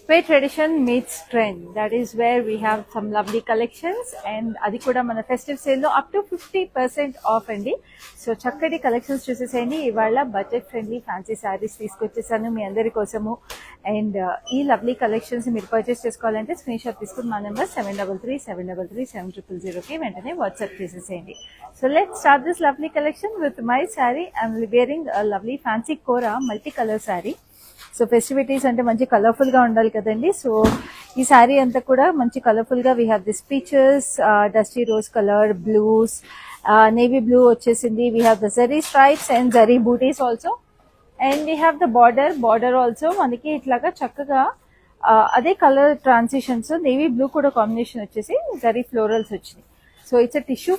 Where tradition meets trend, that is where we have some lovely collections, and adi kuda mana festive sale lo up to 50% off andi. So chakkadi collections chuseseyandi. Ivala budget friendly fancy sarees teeskochesanu మీ అందరి కోసము. And ఈ lovely collections మీరు purchase చేసుకోవాలంటే screen shot తీసుకుని మా number 7337337000 కి వెంటనే WhatsApp చేసేసేయండి. So let's start this lovely collection with my sari. I'm wearing lovely fancy kora multi colour sari. So festivities అంటే మంచి కలర్ఫుల్ గా ఉండాలి కదండి. సో ఈ శారీ అంతా కూడా మంచి కలర్ఫుల్ గా we have this peaches, dusty rose colour, blues, navy blue వచ్చేసింది. We have the zari stripes and zari booties also. And we have the border also మనకి ఇట్లాగా చక్కగా అదే కలర్ ట్రాన్సిషన్స్. నేవీ బ్లూ కూడా కాంబినేషన్ వచ్చేసి జరీ ఫ్లోరల్స్ వచ్చినాయి. సో ఇట్స్ టిష్యూ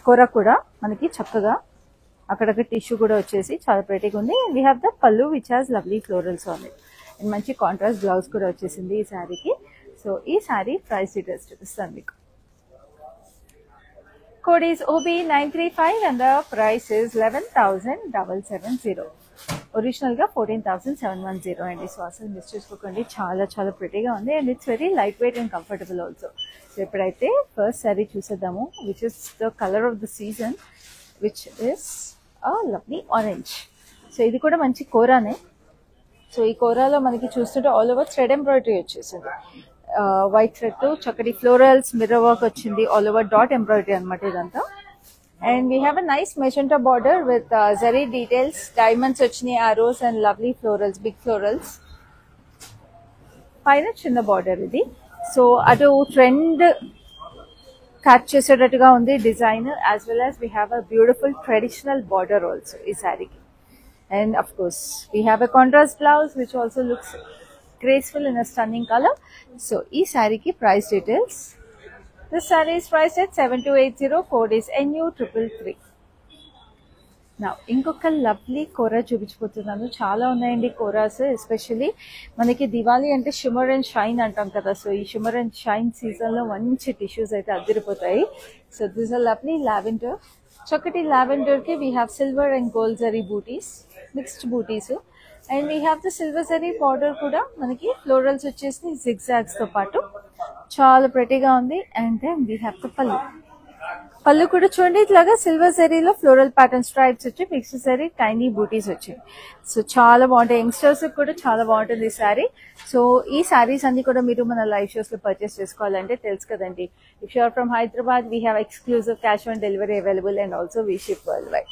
కోరా కూడా మనకి చక్కగా అక్కడక్కడ టిష్యూ కూడా వచ్చేసి చాలా ప్రెటీగా ఉంది. We have the pallu which has lovely florals on it. And మంచి కాంట్రాస్ట్ బ్లౌజ్ కూడా వచ్చేసింది ఈ శారీకి. సో ఈ శారీ ప్రైస్ డీటెయిల్స్ చూపిస్తాను మీకు. Code is OB935 and the price is 11,770. Original గా 14,710 అండి. సో అసలు మిస్ చేసుకోకండి, చాలా చాలా ప్రెటీగా ఉంది. And it's very light weight and comfortable also. So ఇప్పుడైతే ఫస్ట్ శారీ చూసేద్దాము, which is the colour of the season, which is a lovely orange. So ఇది కూడా మంచి కోరానే. సో ఈ కోరాలో మనకి చూస్తుంటే ఆల్ ఓవర్ థ్రెడ్ ఎంబ్రాయిడరీ వచ్చేసింది. వైట్ థ్రెడ్ తో చక్కటి ఫ్లోరల్స్, మిర్రర్ వర్క్ వచ్చింది. ఆల్ ఓవర్ డాట్ ఎంబ్రాయిడరీ అనమాట ఇదంతా. And we have a nice magenta border with zari details, diamonds వచ్చినాయి, Aorus and lovely florals, big florals. పైన చిన్న బార్డర్ ఇది. సో అటు ట్రెండ్ క్యాచ్ చేసేటట్టుగా ఉంది design, as well as we have a beautiful traditional border also ఈ శారీకి. And of course we have a contrast blouse which also looks graceful in a stunning colour. So ఈ శారీకి price details. This sari is priced at 7280. Code is NU333. నా ఇంకొక lovely కోరా చూపించిపోతున్నాను. చాలా ఉన్నాయండి కోరాస్. Especially మనకి దివాళీ అంటే షిమ్మర్ అండ్ షైన్ అంటాం కదా. సో ఈ షిమ్మర్ అండ్ షైన్ సీజన్ లో మంచి టిష్యూస్ అయితే అదిరిపోతాయి. So this are lovely lavender. చక్కటి లావెండర్ కి we have silver and gold zari booties, mixed booties. And we have the silver zari border కూడా మనకి ఫ్లోరల్స్ వచ్చేసి జిగ్జాగ్స్ తో పాటు చాలా ప్రెటీగా ఉంది. And then we have the pallu కూడా చూడండి, ఇట్లాగా సిల్వర్ జరీలో ఫ్లోరల్ ప్యాటర్న్ స్ట్రైప్స్ వచ్చి మిక్స్డ్ జరీ టైనీ బూటీస్ వచ్చాయి. సో చాలా బాగుంటాయి, యంగ్స్టర్స్ కూడా చాలా బాగుంటుంది ఈ శారీ. సో ఈ శారీస్ అన్ని కూడా మీరు మన లైవ్ షోస్ లో పర్చేస్ చేసుకోవాలంటే తెలుసు కదండి, if you are from Hyderabad we have exclusive cash on delivery available and also we ship worldwide.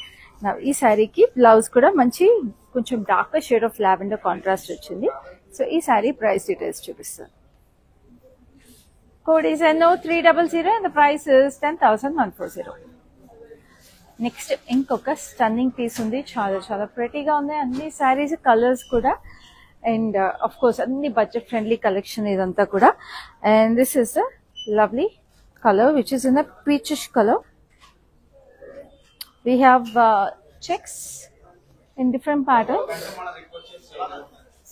ఈ శారీకి బ్లౌజ్ కూడా మంచి కొంచెం darker shade of lavender contrast వచ్చింది. సో ఈ శారీ ప్రైస్ డీటెయిల్స్ చూపిస్తాను. Code is NO300 and the price is 10,140. Next ఇంకొక stunning piece ఉంది, చాలా చాలా ప్రెటీగా ఉంది. అన్ని శారీస్ కలర్స్ కూడా, అండ్ ఆఫ్ కోర్స్ అన్ని బడ్జెట్ ఫ్రెండ్లీ కలెక్షన్ ఇదంతా కూడా. And this is the lovely colour which is in the peachish colour. We have checks in different patterns.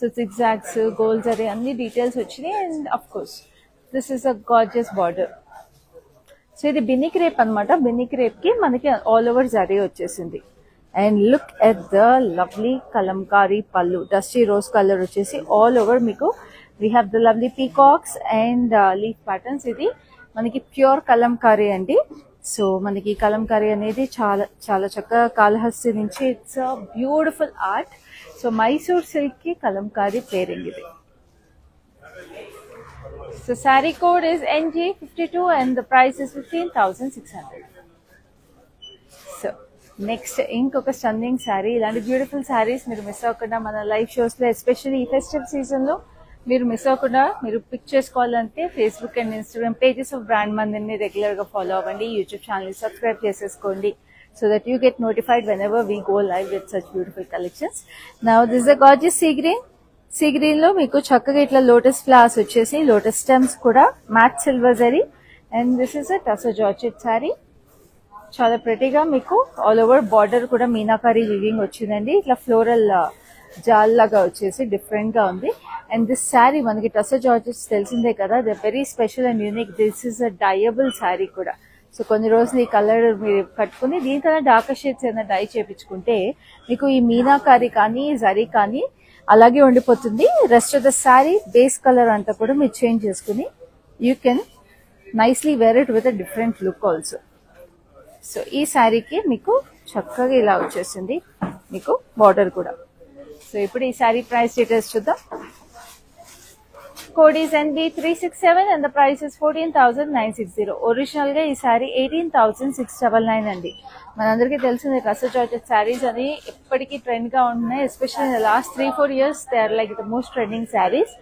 So zigzags, gold zari అన్ని డీటెయిల్స్ వచ్చినాయి. And of course this is a gorgeous border. So ఇది Binny crepe అనమాట. Binny crepe కి మనకి all over zari వచ్చేసింది. And look at the lovely Kalamkari పళ్ళు, dusty rose colour వచ్చేసి all over మీకు. We have the lovely peacocks and leaf patterns. ఇది మనకి ప్యూర్ కలంకారీ అండి. సో మనకి కలంకారీ అనేది చాలా చాలా చక్కగా కాళహస్తి నుంచి it's a beautiful art. So Mysore silk కి కలంకారీ పేరింగ్ ఇది. So saree code is NG52 and the price is 15,600. So next ఇంకొక స్టన్నింగ్ శారీ. ఇలాంటి బ్యూటిఫుల్ శారీస్ మీరు మిస్ అవ్వకుండా మన లైవ్ షోస్ లో, ఎస్పెషల్లీ ఈ ఫెస్టివ్ సీజన్ లో మీరు మిస్ అవ్వకుండా మీరు పిక్ చేసుకోవాలంటే Facebook and Instagram pages of brand మందిని రెగ్యులర్ గా ఫాలో అవ్వండి. యూట్యూబ్ ఛానల్ సబ్స్క్రైబ్ చేసేసుకోండి so that you get notified whenever we go live with such beautiful collections. Now this is a gorgeous sea green. Sea green లో మీకు చక్కగా ఇట్లా lotus flowers వచ్చేసి, lotus stems కూడా matte silver zari. And this is a tussar georgette sari. చాలా ప్రెటీగా మీకు all over border కూడా మీనాకారీ వివింగ్ వచ్చిందండి. ఇట్లా ఫ్లోరల్ జాల్ లాగా వచ్చేసి డిఫరెంట్ గా ఉంది. అండ్ దిస్ శారీ మనకి టసర్ జార్జెట్స్ తెలిసిందే కదా, they very special and unique. This is అ డయబుల్ శారీ కూడా. సో కొన్ని రోజులు ఈ కలర్ మీరు కట్టుకుని దీనికన్నా డార్కర్ షేడ్స్ ఏదైనా డై చేయించుకుంటే మీకు ఈ మీనాకారీ కానీ జరీ కానీ అలాగే ఉండిపోతుంది. Rest of the sari base colour అంతా కూడా మీరు చేంజ్ చేసుకుని you can nicely wear it with a different look also. So ఈ శారీకి మీకు చక్కగా ఇలా వచ్చేసింది, మీకు బార్డర్ కూడా. సో ఇప్పుడు ఈ శారీ ప్రైస్ డీటెయిల్స్ చూద్దాం. Code is NB367 and the price is 14,960. Original గా ఈ శారీ 18,699 అండి. మనందరికీ తెలిసింది కసర్ జార్జెట్ శారీస్ అని ఎప్పటికీ ట్రెండ్ గా ఉంటున్నాయి. Especially last 3-4 years they are like the most trending saris.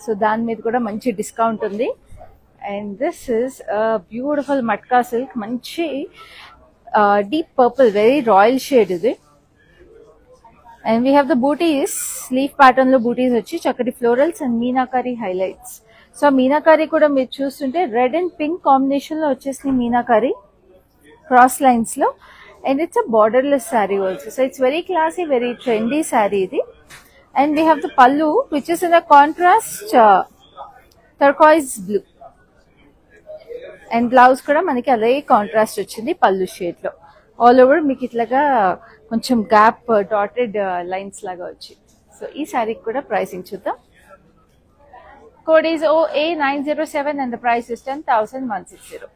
So దాని మీద కూడా మంచి డిస్కౌంట్ ఉంది. And this is beautiful matka silk, మంచి deep purple, very royal shade ఇది. And we have the booties, leaf pattern లో బూటీస్ వచ్చి చక్కటి florals and meenakari highlights. So meenakari కూడా మీరు చూస్తుంటే రెడ్ అండ్ పింక్ కాంబినేషన్ లో వచ్చేసింది మీనాకారి క్రాస్ లైన్స్ లో. And it's a borderless sari also. So it's very classy, very trendy sari ఇది. And we have the pallu which is in a contrast turquoise blue. And blouse కూడా మనకి అదే కాంట్రాస్ట్ వచ్చింది పల్లు shade లో. ఆల్ ఓవర్ మీకు ఇట్లాగా కొంచెం గ్యాప్ డాటెడ్ లైన్స్ లాగా వచ్చి. సో ఈ శారీకి కూడా ప్రైసింగ్ చూద్దాం. Code is OA907 and the price is 10,160.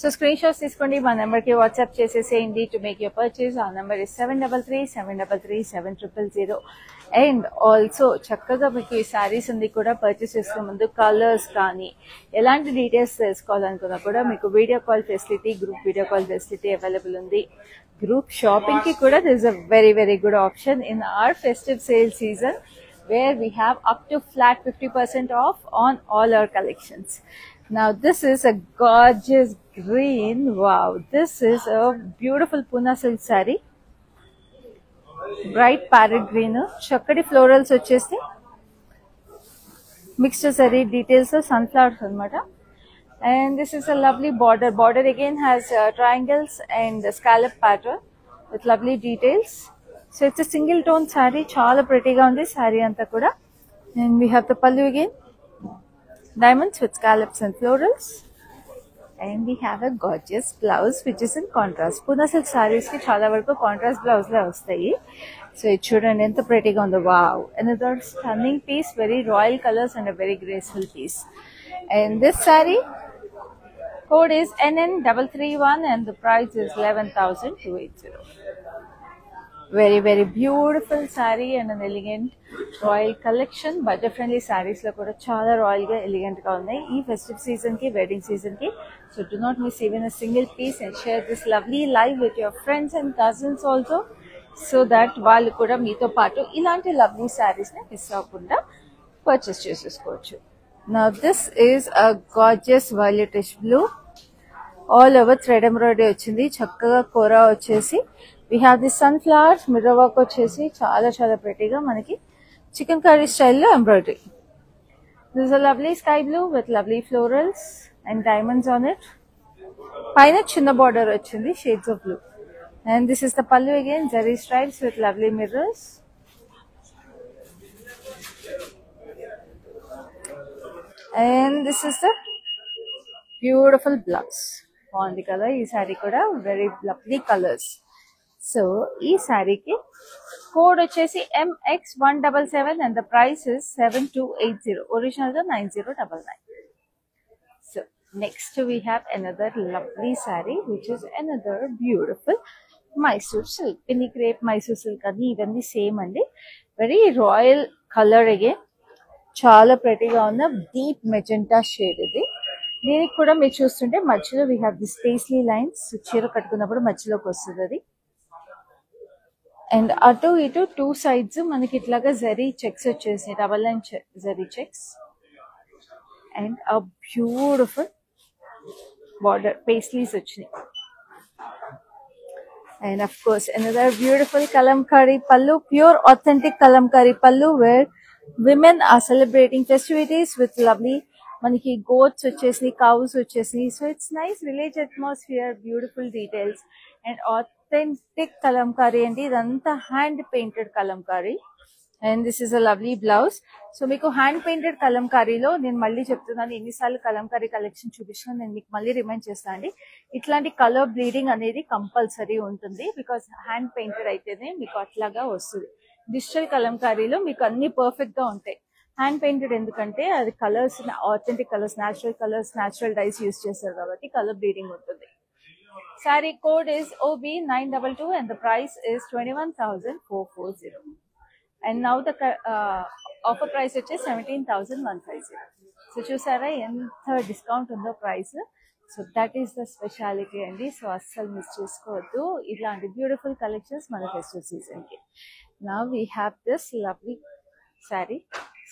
So screen shots తీసుకోండి, మా నెంబర్ కి వాట్సాప్ చేసేసేయండి టు మేక్ యువర్ పర్చేస్. ఆ నెంబర్ ఇస్ 733-733-7000. అండ్ ఆల్సో చక్కగా మీకు ఈ శారీస్ అన్ని కూడా పర్చేస్ చేసే ముందు కలర్స్ కానీ ఎలాంటి డీటెయిల్స్ తెలుసుకోవాలనుకున్నా కూడా మీకు video call facility, group video call facility available ఉంది. గ్రూప్ షాపింగ్ కి కూడా this is a very very good option in our festive sale season, where we have up to flat 50% off on all our collections. Now this is a gorgeous green. Wow, this is a beautiful Pune silk saree, bright parrot green, chakkadi florals vachesi mixed saree details of sunflowers anamata. And this is a lovely border again has triangles and scallop pattern with lovely details. So it's a single tone saree, chaala pretty ga undi saree anta kuda. And we have the pallu again, diamonds with scallops and florals. And we have a gorgeous blouse which is in contrast. Pune silk sarees ki chaala varaku contrast blouse la vastayi. So it chudandi enta pretty ga undo. Wow, another stunning piece, very royal colors and a very graceful piece. And this saree code is NN331 and the price is 11,280. Very very beautiful saree and an elegant royal collection. Budget friendly sarees lo kuda chaala royal ga elegant ga unnai ee festive season ki, wedding season ki. So do not miss even a single piece and share this lovely live with your friends and cousins also, so that వాళ్ళు కూడా మీతో పాటు ఇలాంటి lovely sarees ని miss అవ్వకుండా purchase చేసేసుకోవచ్చు. Now this is a gorgeous violetish blue, all over thread embroidery వచ్చింది, చక్కగా కోరా వచ్చేసి. We have the sunflowers, mirror work వచ్చేసి చాలా చాలా prettyగా మనకి చికెన్ కర్రీ స్టైల్లో embroidery. This is a lovely sky blue with lovely florals and diamonds on it. పైన చిన్న border వచ్చింది shades of blue. And this is the pallu again, zari stripes with lovely mirrors. And this is the beautiful blouse. On the color, ee saree kuda very lovely colors. So ee saree ki code vachesi MX177 and the price is 7280. Original ga 9099. So next we have another lovely saree which is another beautiful Mysore silk. Penny crepe Mysore silk ani ivanni same andi. Very royal color again. చాలా ప్రెటీగా ఉన్న deep magenta shade ఇది. దీనికి కూడా మీరు చూస్తుంటే మధ్యలో we have this paisley lines, చీర కట్టుకున్నప్పుడు మధ్యలోకి వస్తుంది అది. అండ్ అటు ఇటు టూ సైడ్స్ మనకి ఇట్లాగా జరీ చెక్స్ వచ్చేసి double line zari checks and a beautiful border paisleys వచ్చినాయి. And of course another beautiful kalamkari pallu, pure authentic kalamkari pallu, where women are celebrating festivities with lovely maniki goats vachesi, cows vachesi. So it's nice village atmosphere, beautiful details and authentic kalamkari andi. Idantha hand painted kalamkari and this is a lovely blouse. So meeku hand painted kalamkari lo nenu malli cheptunnanu, ennisaarlu kalamkari collection చూపించాను, నేను మీకు మళ్ళీ remind చేస్తాను అండి. ఇట్లాంటి colour bleeding అనేది compulsory ఉంటుంది, because hand painted అయితేనే మీకు అట్లాగా వస్తుంది. డిజిటల్ కలంకారీలో మీకు అన్ని పర్ఫెక్ట్ గా ఉంటాయి. హ్యాండ్ పెయింటెడ్ ఎందుకంటే అది colours authentic colours, natural dice use చేస్తారు కాబట్టి కలర్ బ్లీడింగ్ ఉంటుంది. Saree code is OB922 and the price is 21,440. And now the offer price is 17,150. So చూసారా ఎంత డిస్కౌంట్ ఉందో price. So that is the speciality అండి. So అస్సలు miss చేసుకోవద్దు ఇలాంటి బ్యూటిఫుల్ కలెక్షన్స్ మన ఫెస్టివల్ సీజన్ కి. Now we have this lovely sari.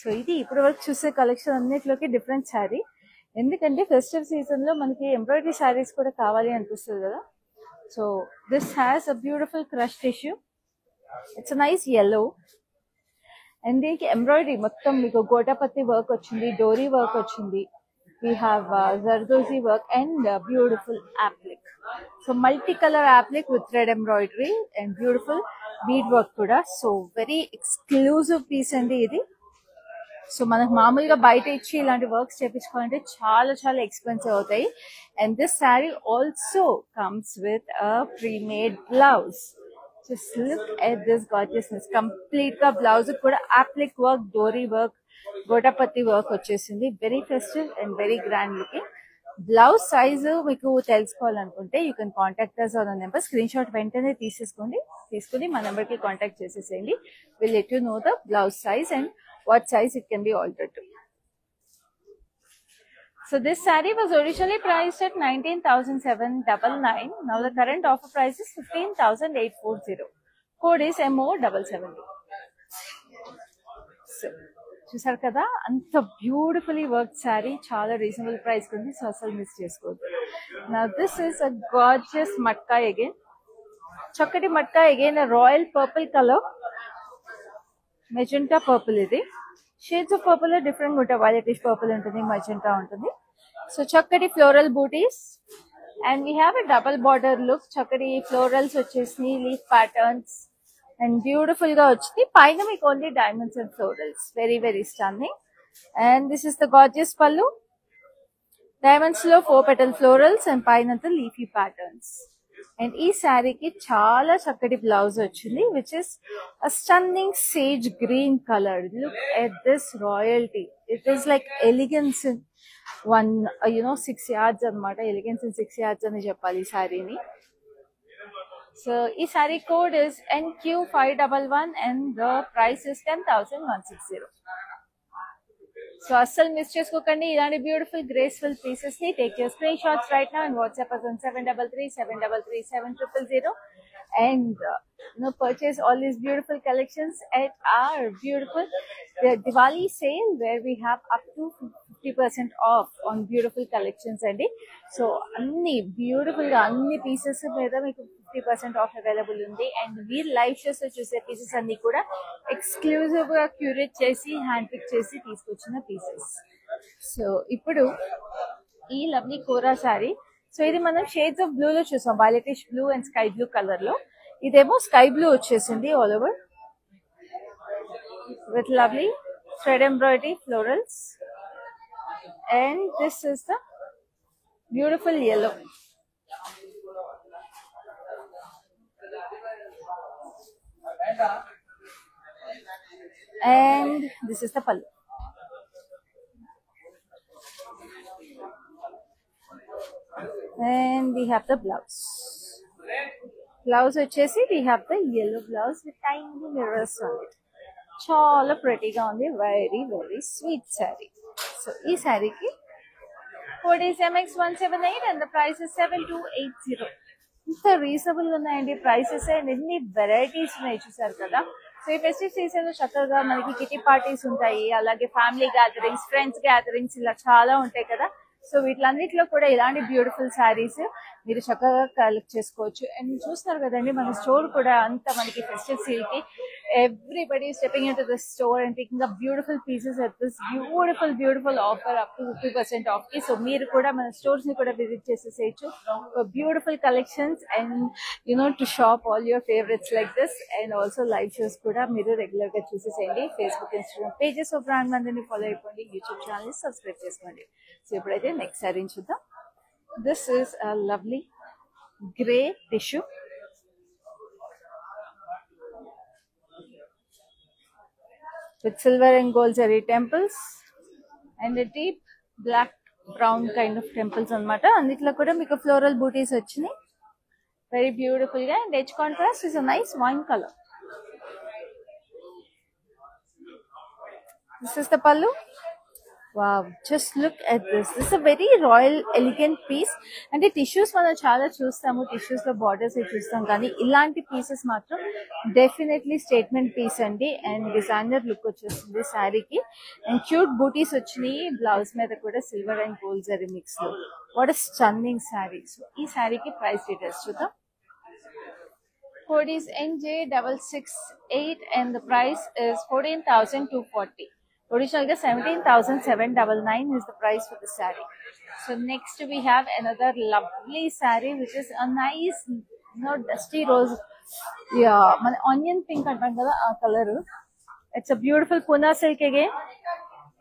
So ఇది ఇప్పటి వరకు చూసే కలెక్షన్ అన్నిటిలోకి డిఫరెంట్ శారీ. ఎందుకంటే ఫెస్టివల్ సీజన్ లో మనకి ఎంబ్రాయిడరీ శారీస్ కూడా కావాలి అనిపిస్తుంది కదా. So this has a beautiful crush tissue. It's a nice yellow. And దీనికి ఎంబ్రాయిడరీ మొత్తం మీకు గోటాపత్తి వర్క్ వచ్చింది, డోరీ వర్క్ వచ్చింది. We have Zardozi work and beautiful applique. So multicolor applique with thread embroidery and beautiful bead work kuda. So very exclusive piece andi idi. So మనకు మామూలుగా బయట ఇచ్చి ఇలాంటి వర్క్స్ చేయించుకోవాలంటే చాలా చాలా ఎక్స్పెన్సివ్ అవుతాయి. And this sari also comes with a premade blouse. Just look at this gorgeousness. Complete గా blouse కూడా applique work, dori work, gotapatti work వచ్చేసింది. Very festive and very grand looking. Blouse size మీకు తెలుసుకోవాలనుకుంటే you can contact us on number. Screenshot వెంటనే తీసుకుని మా number కి contact చేసేసేయండి. Will let you know the blouse size and what size it can be altered to. So this saree was originally priced at 19,799. Now the current offer price is 15,840. Code is MO770. So చూసారు కదా అంత beautifully work sari, చాలా reasonable price ఉంది. So అసలు miss చేసుకోవద్దు. Now this is a gorgeous matka again. చక్కటి matka again, a royal purple color. Magenta purple. ఇది shades of purple different ఉంటాయి. వైలెటిష్ పర్పుల్ ఉంటుంది, మెజెంటా ఉంటుంది. సో చక్కటి floral butis and we have a double border look. చక్కటి florals వచ్చేసి leaf patterns and beautiful గా వచ్చింది. పైన మీకు only diamonds and florals. Very very stunning. And this is the gorgeous pallu. Diamonds లో 4 petal ఫ్లోరల్స్ అండ్ పైన లీఫీ ప్యాటర్న్స్. అండ్ ఈ శారీకి చాలా చక్కటి బ్లౌజ్ వచ్చింది which is a stunning sage green colour. Look at this royalty. It is like elegance in 6 yards అనమాట. Elegance in 6 yards అని చెప్పాలి ఈ శారీని. సో ఈ sari code is NQ511 and the price is 10,160. So అస్సలు మిస్ చేసుకోకండి ఇలాంటి బ్యూటిఫుల్ గ్రేస్ఫుల్ పీసెస్ ని. Take your screen shots right now and WhatsApp us on 733-733-7000 and purchase all these beautiful collections at our beautiful Diwali sale where we have up to 50% off on beautiful collections andi. So anni beautiful ga anni pieces meda meeku 50% off available undi. And we live shows lo chuse pieces anni kuda exclusive ga curate chesi hand pick chesi teeskochina pieces. So ippudu ee lovely kora saree. So ఇది మనం shades of blue లో చూసాం, violetish blue and sky blue colour లో. ఇదేమో sky blue వచ్చేసింది all over with lovely thread embroidery florals. And this is the beautiful yellow. And this is the pallu. And we have the blouse. Blouse వచ్చేసి we have the yellow blouse with tiny mirrors on it. చాలా ప్రెటీగా ఉంది. Very very sweet sari. So ఈ శారీకి code is MX178 and the price is 7280. ఇంత reasonable ఉన్నాయండి prices. And ఎన్ని varieties ఉన్నాయి చూసారు కదా. సో ఈ ఫెస్టివ్ సీజన్ లో చక్కగా మనకి కిటీ పార్టీస్ ఉంటాయి, అలాగే ఫ్యామిలీ గ్యాదరింగ్స్, ఫ్రెండ్స్ గ్యాదరింగ్స్ ఇలా చాలా ఉంటాయి కదా. సో వీటిలన్నిటిలో కూడా ఇలాంటి బ్యూటిఫుల్ శారీస్ మీరు చక్కగా కలెక్ట్ చేసుకోవచ్చు. అండ్ చూస్తున్నారు కదండి మన స్టోర్ కూడా అంత మనకి ఫెస్టివ్ సేల్ కి everybody stepping in to the store and taking up beautiful pieces at this beautiful offer up to 50% off కి. సో మీరు కూడా మన స్టోర్స్ ని కూడా విజిట్ చేసేసేయచ్చు. Beautiful collections and to shop all your favourites like this. And also live shows కూడా మీరు regular గా చూసేసేయండి. Facebook, Instagram pages of brand మందిని ఫాలో అయిపోండి. యూట్యూబ్ ఛానల్ ని సబ్స్క్రైబ్ చేసుకోండి. సో ఇప్పుడైతే నెక్స్ట్ శారీ చూద్దాం. This is a lovely grey tissue. with silver and gold zari temples and a deep black brown kind of temples anamata. Anditlo kuda meeku floral booties vachinayi. Very beautiful ga, and edge contrast is a nice wine color. This is the pallu. Wow, just look at this. This is a very royal, elegant piece. And the tissues మనం చాలా చూస్తాము, tissues లో borders చూస్తాం, కానీ ఇలాంటి pieces మాత్రం definitely statement piece అండి. And designer look వచ్చేస్తుంది శారీకి. And cute booties వచ్చినాయి. బ్లౌజ్ మీద కూడా silver and gold zari mix లో. What a stunning saree. So ఈ శారీకి price details చూద్దాం. Code is NJ668 and the price is 14,240. Original 17,799 is the price for the saree. So next we have another lovely saree which is a nice, dusty rose. Yeah, onion pink antam kada aa color. It's a beautiful Pune silk again.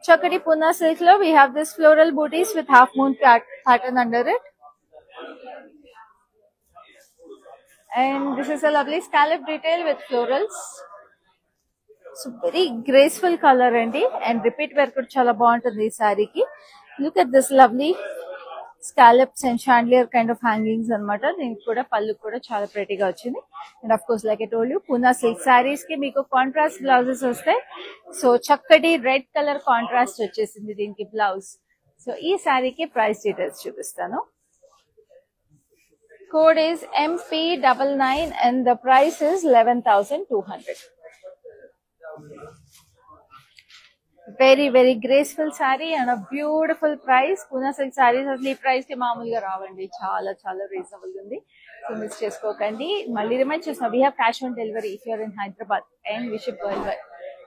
Chakadi Pune silk lo we have this floral booties with half moon pattern under it. And this is a lovely scallop detail with florals. So very graceful color andi, and repeat wear kuda chala baaguntundi ee saree ki. Look at this lovely scallops and chandelier kind of hangings anamata. Deeniki kuda pallu kuda chala pretty ga vachindi. And of course, like I told you, Pune silk sarees ki meeku contrast blouses vastayi. So chakkadi red color contrast vachesindi deeniki blouse. So ee saree ki price details chupistanu. Code is MP99 and the price is 11,200. Very, very graceful saree and a beautiful price. Pune silk sarees asli price ki maamuluga raavandi, chala reasonable undi. So miss cheskokandi. Malli remind chesna, we have cash on delivery if you are in Hyderabad and we ship worldwide.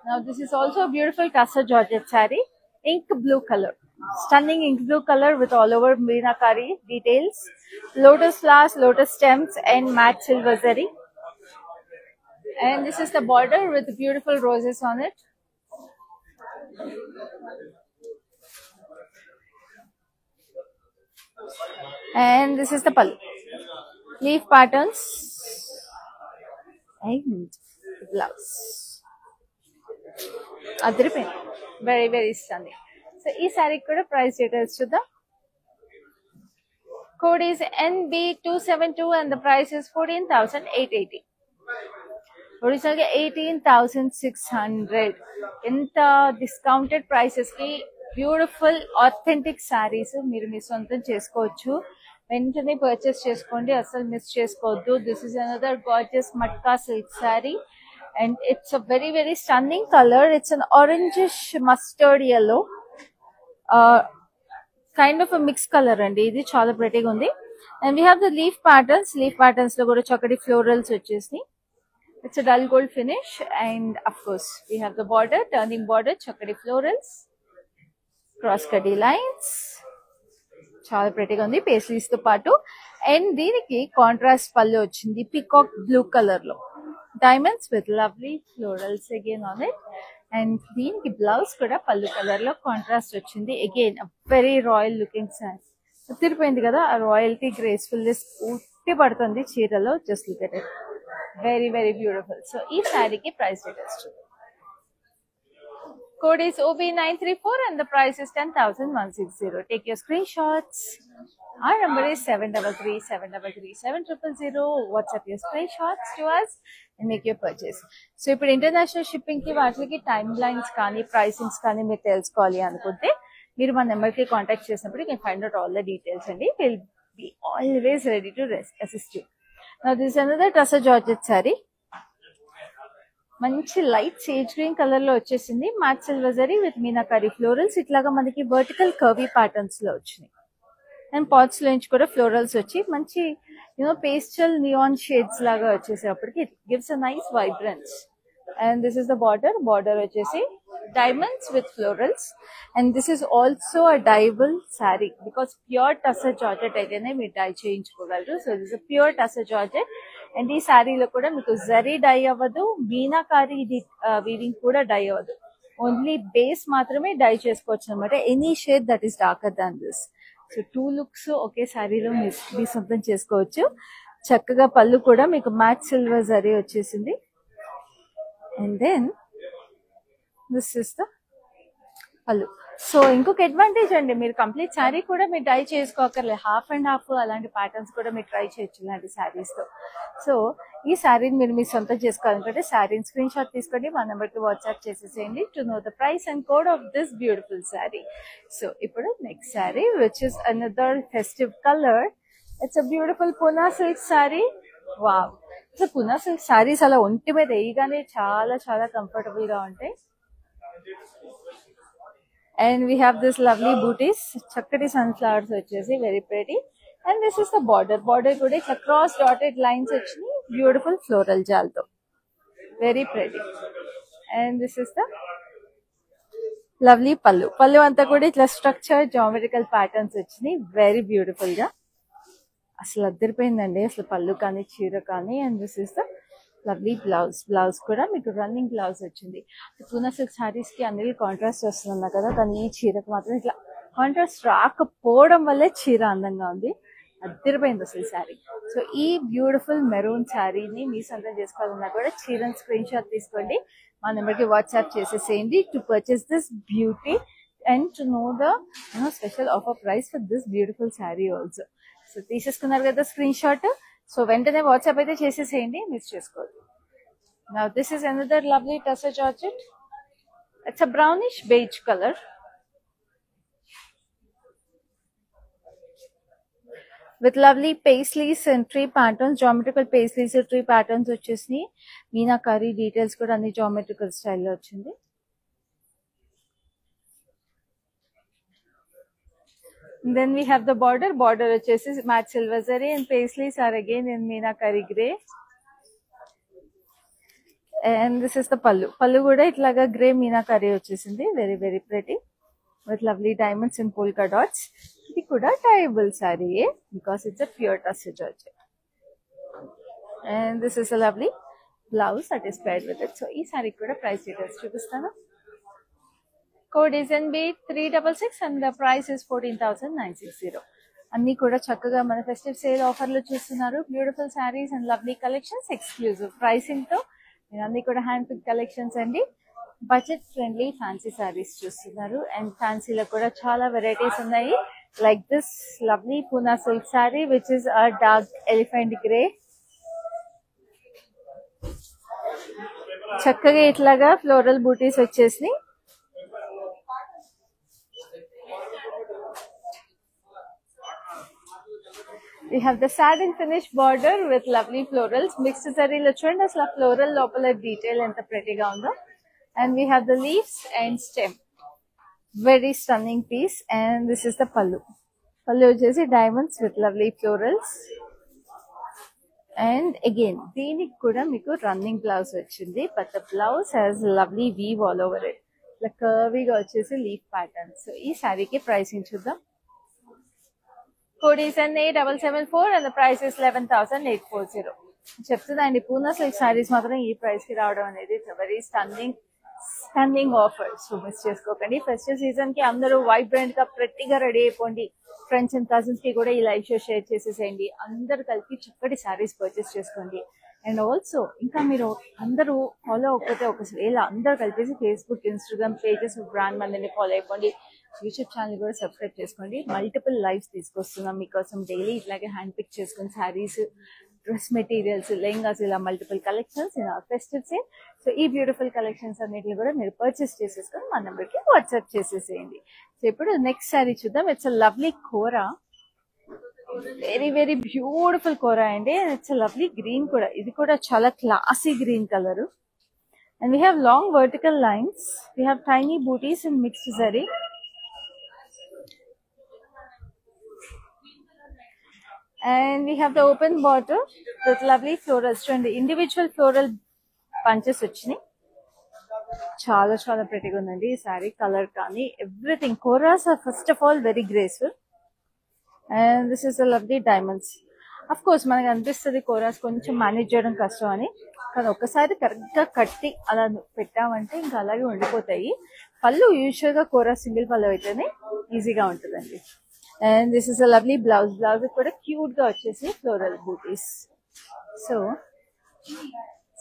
Now this is also a beautiful Tussar Georgette saree, ink blue color. Stunning ink blue color with all over meenakari details, lotus flowers, lotus stems and matte silver zari. And this is the border with beautiful roses on it. And this is the pallu. Leaf patterns and blouse. Adripin. Very, very stunning. So ee saree kuda price details chuddam. Code is NB272 and the price is 14,880. Original 18,600. Inta discounted prices ki beautiful authentic sarees మీరు మీ సొంతం చేసుకోవచ్చు. వెంటనే purchase చేసుకోండి, అసలు miss చేసుకోవద్దు. This is another gorgeous matka silk saree and it's a very, very stunning color. It's an orangish mustard yellow. Kind of a mixed color andi. Idi chala pretty ga undi. And we have the leaf patterns. Leaf patterns lo kuda chakadi florals vachesni. It's a dull gold finish, and of course we have the border, turning border, chakadi florals, cross cutty lines. Chala pretty ga undi paisleys tho paatu. And deeniki contrast pallu ochindi peacock blue color lo. Diamonds with lovely florals again on it. And దీనికి blouse కూడా pallu colour లో contrast వచ్చింది. Again very royal looking sari. తిరిపోయింది కదా ఆ royalty, gracefulness ఉట్టి పడుతుంది చీరలో. Just look at it, very, very beautiful. So ఈ శారీకి price details. Code is OB934 and the price is 10,160. Take your screenshots. Our number is 733-733-7000. WhatsApp your screenshots to us and make your purchase. So ఇప్పుడు international shipping కి వాటికి time lines కానీ pricings కానీ మీరు తెలుసుకోవాలి అనుకుంటే మీరు మన నెంబర్ కి కాంటాక్ట్ చేసినప్పుడు you can find out all the details అండి. Will be always ready to assist you. Now this is another Tussar Georgette saree. మంచి లైట్ సేజ్ గ్రీన్ కలర్ లో వచ్చేసింది. Matt silver zari with meenakari florals ఇట్లాగా మనకి vertical curvy patterns లో వచ్చినాయి. And pots లో నుంచి కూడా ఫ్లోరల్స్ వచ్చి మంచి పేస్టల్ నియాన్ షేడ్స్ లాగా వచ్చేసేపటికి it gives a nice vibrance. And this is the border వచ్చేసి diamonds with florals, and this is also a dyeable saree because pure Tussar Georgette aitene meer dye cheyinchukogalaru. So this is a pure Tussar Georgette and ee saree lo kuda meeku zari dye avadu, meenakari weaving kuda dye avadu, only base maatrame dye chesukochu anamata, any shade that is darker than this. So two looks okay saree lo mee సొంతం చేసుకోవచ్చు. చక్కగా పళ్ళు కూడా మీకు mat silver zari వచ్చేసింది. And then this is the పళ్ళు. So ఇంకొక advantage అండి, మీరు కంప్లీట్ శారీ కూడా మీరు ట్రై చేసుకోకర్లేదు, హాఫ్ అండ్ హాఫ్ అలాంటి ప్యాటర్న్స్ కూడా మీరు ట్రై చేయొచ్చు ఇలాంటి శారీస్ తో. సో ఈ శారీని మీరు మీ సొంతం చేసుకోవాలనుకుంటే శారీని స్క్రీన్ షాట్ తీసుకోండి, మా నెంబర్కి వాట్సాప్ చేసేసేయండి to know the price and code of this beautiful sari. So ఇప్పుడు next sari which is another festive colour. It's a beautiful Poona silk sari. Wow, so Poona silk saris అలా ఒంటి మీద వేయగానే చాలా చాలా కంఫర్టబుల్ గా ఉంటాయి. And we have this lovely booties, chakkati sunflowers vachesi very pretty. And this is the border kuda itla cross dotted lines vachini beautiful floral jal tho very pretty. And this is the lovely pallu anta kuda itla structured geometrical patterns vachini very beautiful ga asalu addirpoyindandi asalu pallu kaani cheera kaani. And this is the lovely blouse కూడా మీకు running blouse వచ్చింది. Poona silk saris కి అన్ని contrast వస్తున్నా కదా, కానీ ఈ చీరకు మాత్రం ఇట్లా కాంట్రాస్ట్ రాకపోవడం వల్లే చీర అందంగా ఉంది, అద్దరిపోయింది అసలు శారీ. సో ఈ బ్యూటిఫుల్ మెరూన్ శారీని మీ సొంతం చేసుకోవాలన్నా కూడా చీరని స్క్రీన్ షాట్ తీసుకోండి, మా నెంబర్కి వాట్సాప్ చేసేసేయండి to purchase this beauty and to know the special offer price for this beautiful sari also. So తీసేసుకున్నారు కదా స్క్రీన్ షాట్, సో వెంటనే వాట్సాప్ అయితే చేసేసేయండి, మిస్ చేసుకోవద్దు. Now this is another lovely tussar georgette. It's a brownish beige color with lovely paisleys and tree patterns, geometrical paisleys and tree patterns వచ్చేసి meenakari details కూడా అన్ని geometrical style లో వచ్చింది. And then we have the border వచ్చేసి matte silver zari and paisleys are again in meenakari grey. And this is the pallu కూడా ఇట్లాగా grey meenakari వచ్చేసింది, very very pretty with lovely diamonds and polka dots. ఇది కూడా టైబుల్ sari because it's a pure tussar georgette. And this is a lovely blouse that is paired with it. So ఈ సారీ కూడా price details చూపిస్తాను. Code is NB366 and the price is 14,960. అన్ని కూడా చక్కగా మన ఫెస్టివ్ సేల్ ఆఫర్లు చూస్తున్నారు. Beautiful saris and lovely collections, exclusive pricing తో అన్ని కూడా హ్యాండ్ పిక్ కలెక్షన్స్ అండి. బడ్జెట్ ఫ్రెండ్లీ ఫ్యాన్సీ సారీస్ చూస్తున్నారు. అండ్ ఫ్యాన్సీలో కూడా చాలా వెరైటీస్ ఉన్నాయి, like this lovely Poona silk sorry which is a dark elephant grey. చక్కగా ఇట్లాగా ఫ్లోరల్ బూటీస్ వచ్చేసి we have the satin finish border with lovely florals. Mixed zari lo chudandi asla floral lopala detail enta pretty ga undo. And we have the leaves and stem, very stunning piece. And this is the pallu vachesi diamonds with lovely florals. And again deeniki kuda meeku running blouse vachindi, but the blouse has lovely weave all over it, like curvy ga vachesi leaf pattern. So ee saree ki pricing chuddam. Code is NA774 and the price is 11,840. చెప్తుందండి Poona silk saris మాత్రం ఈ price కి రావడం అనేది it's very stunning offer. So miss చేసుకోకండి. Festive season కి అందరూ vibrant గా ప్రెట్టిగా రెడీ అయిపోండి. ఫ్రెండ్స్ అండ్ కజిన్స్ కి కూడా ఈ లైవ్ షో షేర్ చేసేసేయండి. అందరు కలిపి చక్కటి సారీస్ పర్చేస్ చేసుకోండి. అండ్ ఆల్సో ఇంకా మీరు అందరూ ఫాలో అవ్వకపోతే ఒకవేళ అందరూ కలిపేసి ఫేస్బుక్, ఇన్స్టాగ్రామ్ పేజెస్ బ్రాండ్ మందిని ఫాలో అయిపోండి. యూట్యూబ్ ఛానల్ కూడా సబ్స్క్రైబ్ చేసుకోండి. మల్టిపుల్ లైవ్స్ తీసుకొస్తున్నాం మీకోసం డైలీ. ఇట్లాగే హ్యాండ్ పిక్ చేసుకుని శారీస్, డ్రెస్ మెటీరియల్స్, లెహంగాస్, ఇలా multiple collections in our festive sale. So ఈ బ్యూటిఫుల్ కలెక్షన్స్ అన్నిటిని కూడా మీరు పర్చేస్ చేసేసుకొని మా నెంబర్కి వాట్సాప్ చేసేసేయండి. సో ఇప్పుడు నెక్స్ట్ శారీ చూద్దాం. It's a lovely kora, very very beautiful kora అండి. ఇట్స్ అ లవ్లీ గ్రీన్ కూడా, ఇది కూడా చాలా classy green colour. And we have long vertical lines, we have tiny bootis and mixed zari. And we have the open border with lovely florals. చూడండి individual floral punches వచ్చినాయి. చాలా చాలా ప్రెటీగా ఉందండి ఈ సారీ. కలర్ కానీ everything. Koras are first of all very graceful. And this is a lovely diamonds. Of course మనకు అనిపిస్తుంది కోరాస్ కొంచెం మేనేజ్ చేయడం కష్టం అని, కానీ ఒక్కసారి కరెక్ట్ గా కట్టి అలా పెట్టామంటే ఇంకా అలాగే ఉండిపోతాయి. పళ్ళు యూజువల్ గా కోరాస్ సింగిల్ పళ్ళు అయితేనే ఈజీగా ఉంటుందండి. And this is a lovely blouse. Blouse కూడా క్యూట్ గా వచ్చేసి floral bootis. So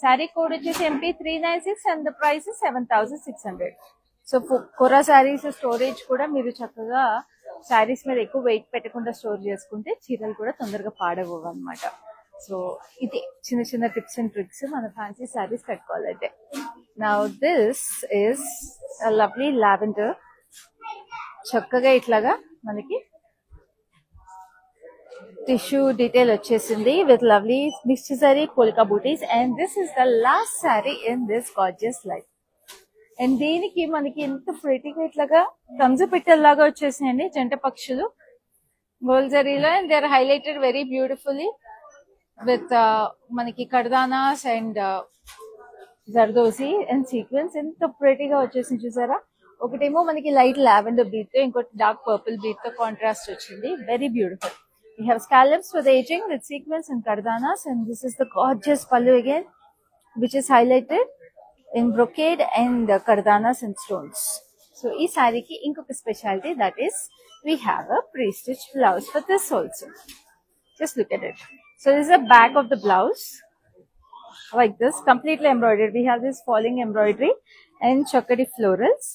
sari code వచ్చేసి MP396 and the price 7600. So kora saris storage కూడా మీరు చక్కగా శారీస్ మీద ఎక్కువ వెయిట్ పెట్టకుండా స్టోర్ చేసుకుంటే చీరలు కూడా తొందరగా పాడవు అనమాట. సో ఇది చిన్న చిన్న టిప్స్ అండ్ ట్రిక్స్ మన ఫ్యాన్సీ శారీస్ కట్టుకోవాలంటే. Now this is lovely lavender. చక్కగా ఇట్లాగా మనకి టిష్యూ డీటెయిల్ వచ్చేసింది with lovely mixed sari polka bootis. And this is the last sari in this gorgeous life. And దీనికి మనకి ఎంత ప్రిటీగా ఇట్లాగా కంజ పిట్టల్లాగా వచ్చేసినాయండి జంట పక్షులు గోల్డ్ జరీలో. And they are highlighted very beautifully with మనకి cutdanas and zardosi and sequins. ఎంత ప్రిటీగా వచ్చేసింది చూసారా. ఒకటేమో మనకి లైట్ లావెండర్ బీట్ తో, ఇంకోటి డార్క్ పర్పుల్ బీట్ తో కాంట్రాస్ట్ వచ్చింది. Very beautiful. We have scallops for the edging with sequins and kardanas, and this is the gorgeous pallu again, which is highlighted in brocade and kardanas and stones. So ee saree ki inkoka specialty, that is we have a pre-stitch blouse for this also. Just look at it. So this is the back of the blouse, like this, completely embroidered. We have this falling embroidery and chakadi florals.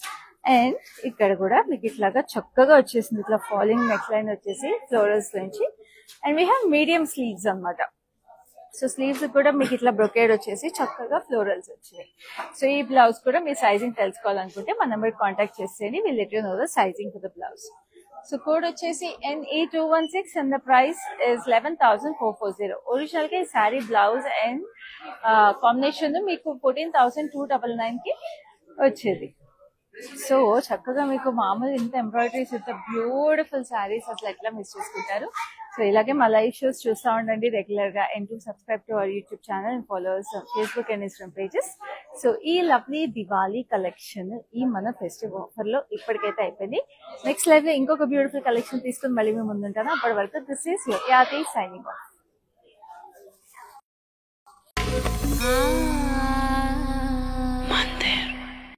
And ఇక్కడ కూడా మీకు ఇట్లాగా చక్కగా వచ్చేసింది ఇట్లా falling neck line వచ్చేసి florals నుంచి. And we have medium sleeves అనమాట. సో స్లీవ్స్ కూడా మీకు ఇట్లా బ్రొకేడ్ వచ్చేసి చక్కగా ఫ్లోరల్స్ వచ్చాయి. సో ఈ బ్లౌజ్ కూడా మీ సైజింగ్ తెలుసుకోవాలనుకుంటే మన నెంబర్ కాంటాక్ట్ చేసేయండి. Will let you know the sizing for the blouse. So code వచ్చేసి NE216 and the price is 11,440. Original గా ఈ శారీ బ్లౌజ్ అండ్ కాంబినేషన్ మీకు 14,299 కి వచ్చేది. సో చక్కగా మీకు మామూలు ఇంత ఎంబ్రాయిడరీస్ ఇంత బ్యూటిఫుల్ శారీస్ అసలు ఎట్లా మిస్ చేసుకుంటారు. సో ఇలాగే మా లైవ్ షోస్ చూస్తూ ఉండండి రెగ్యులర్ గా. And to subscribe to our YouTube channel and followers Facebook and Instagram pages. So ఈ లవ్లీ దివాళీ కలెక్షన్ ఈ మన ఫెస్టివ్ ఆఫర్ లో ఇప్పటికైతే అయిపోయింది. నెక్స్ట్ లైవ్ లో ఇంకొక బ్యూటిఫుల్ కలెక్షన్ తీసుకుని మళ్ళీ మేము ముందుంటాను. అప్పటి వరకు దిస్ ఈస్ యాతి సైనింగ్ ఆఫ్.